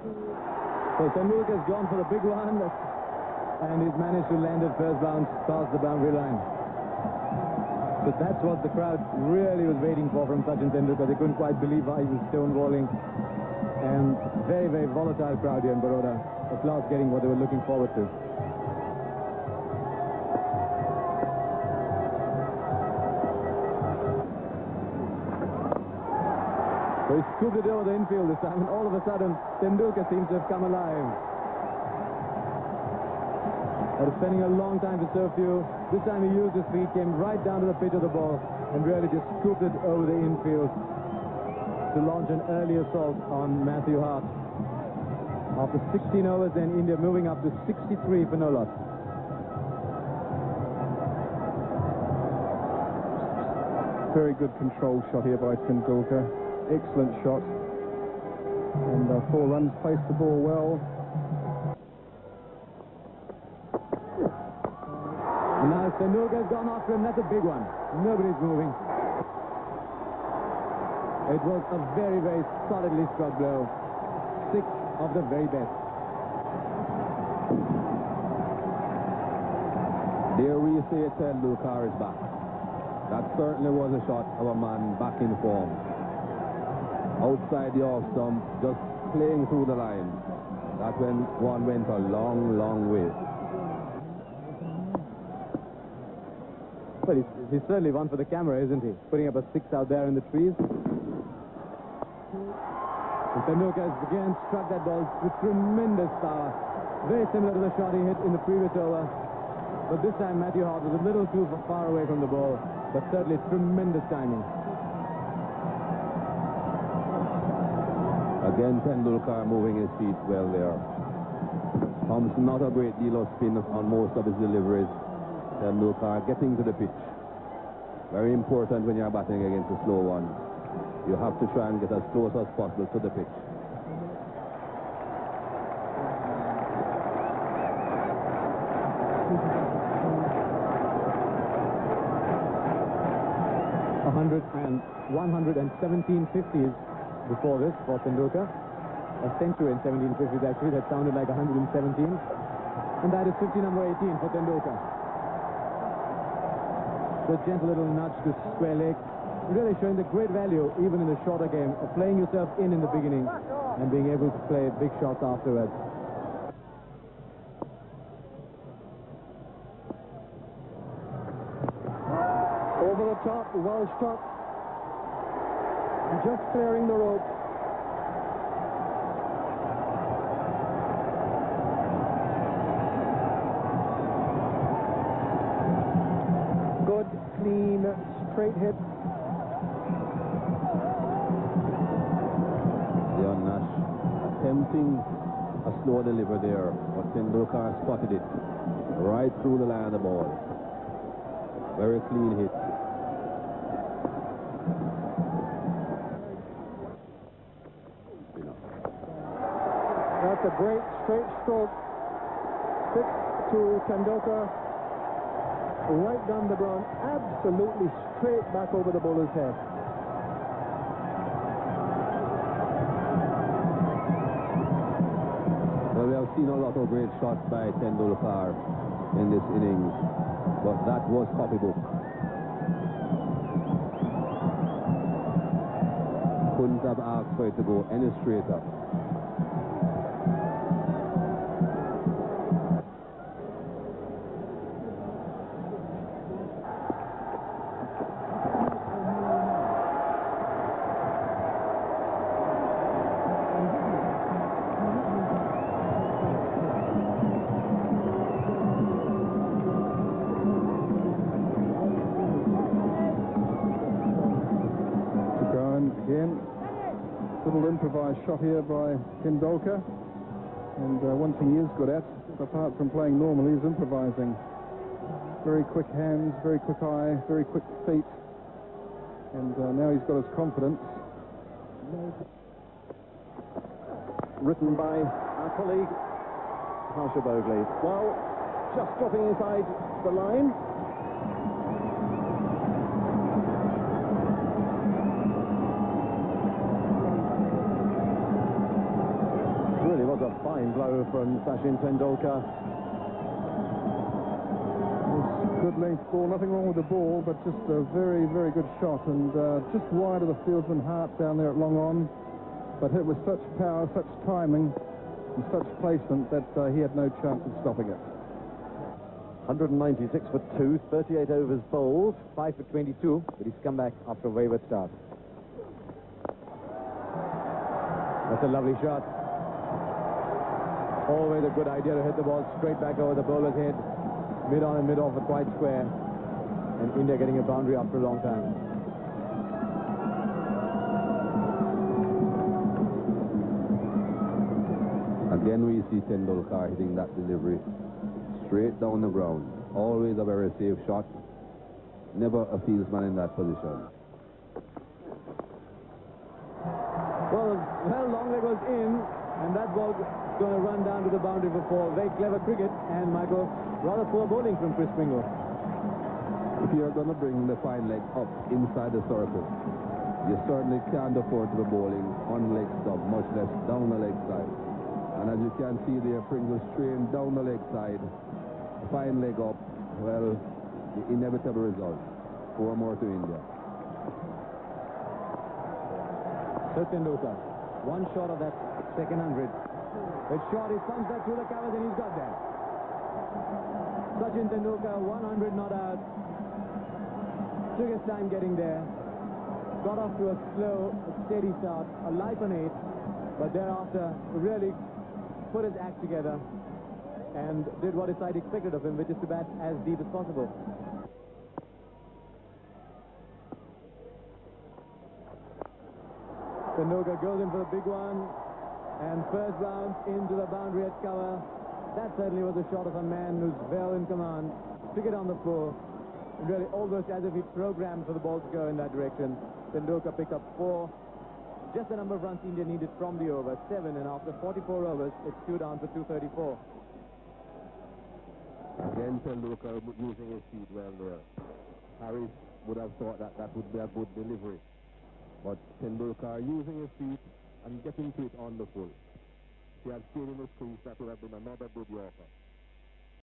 So Tendulkar's gone for the big one, and he's managed to land it first bounce past the boundary line. So that's what the crowd really was waiting for from Sachin Tendulkar. They couldn't quite believe why he was stonewalling. And very, very volatile crowd here in Baroda. At last getting what they were looking forward to. So he scooped it over the infield this time, and all of a sudden, Tendulkar seems to have come alive. After spending a long time to serve you, this time he used his feet, came right down to the pitch of the ball, and really just scooped it over the infield to launch an early assault on Matthew Hart. After 16 overs, then India moving up to 63 for no loss. Very good control shot here by Tendulkar. Excellent shot. And 4 runs, placed the ball well. And now Tendulkar's gone after him. That's a big one. Nobody's moving. It was a very, very solidly struck blow. 6 of the very best. There we say Tendulkar is back. That certainly was a shot of a man back in form. Outside the off stump, just playing through the line. That one went a long, long way. Well, he's certainly one for the camera, isn't he? Putting up a 6 out there in the trees. And Tendulkar has again struck that ball with tremendous power. Very similar to the shot he hit in the previous over. But this time Matthew Hart was a little too far away from the ball. But certainly tremendous timing. Again, Tendulkar moving his feet well there. Pumps not a great deal of spin on most of his deliveries. Tendulkar getting to the pitch. Very important when you're batting against the slow ones. You have to try and get as close as possible to the pitch. And 117 50s before this for Tendulkar. A century in 1750s actually. That sounded like 117. And that is 50 number 18 for Tendulkar. So a gentle little nudge to square leg. Really showing the great value even in the shorter game of playing yourself in the beginning and being able to play big shots afterwards. Over the top, well struck. Just clearing the rope. Good, clean, straight hit. Leon Nash attempting a slow deliver there, but Tendulkar spotted it right through the line of the ball. Very clean hit. That's a great straight stroke. 6 to Tendulkar. Right down the ground. Absolutely straight back over the bowler's head. Well, we have seen a lot of great shots by Tendulkar in this innings, but that was copybook. Couldn't have asked for it to go any straighter. Again, little improvised shot here by Tendulkar. And one thing he is good at, apart from playing normally, is improvising. Very quick hands, very quick eye, very quick feet. And now he's got his confidence. Written by our colleague, Harsha Bogley. Well, just dropping inside the line. Fine blow from Sachin Tendulkar. Good length ball, nothing wrong with the ball, but just a very, very good shot, and just wide of the fieldsman Hart down there at long on, but hit with such power, such timing, and such placement that he had no chance of stopping it. 196 for 2, 38 overs bowled. 5 for 22, but he's come back after a wayward start. That's a lovely shot. Always a good idea to hit the ball straight back over the bowler's head. Mid on and mid off are quite square, and India getting a boundary after a long time. Again we see Tendulkar hitting that delivery straight down the ground. Always a very safe shot. Never a fieldsman in that position. Well, long leg was in, and that ball going to run down to the boundary for 4. Very clever cricket, and Michael, rather poor bowling from Chris Pringle. If you're going to bring the fine leg up inside the circle, you certainly can't afford to be bowling on leg stump, much less down the leg side. And as you can see there, Pringle strained down the leg side, fine leg up. Well, the inevitable result. 4 more to India. So Tendulkar, one shot of that second 100. The shot, he punches that through the covers, and he's got that. Sachin Tendulkar, 100 not out. Took his time getting there. Got off to a slow, steady start, a life on 8, but thereafter really put his act together and did what his side expected of him, which is to bat as deep as possible. Tendulkar goes in for the big one, and first round into the boundary at cover. That certainly was a shot of a man who's well in command. Took it on the floor, really almost as if he programmed for the ball to go in that direction. Tendulkar picked up 4. Just the number of runs India needed from the over, 7, and after 44 overs, it's 2 down for 234. Again, Tendulkar using his feet well there. Harris would have thought that that would be a good delivery. But Tendulkar using his feet and getting to it on the full. If he had stayed in his crease, that would have been another good Yorker.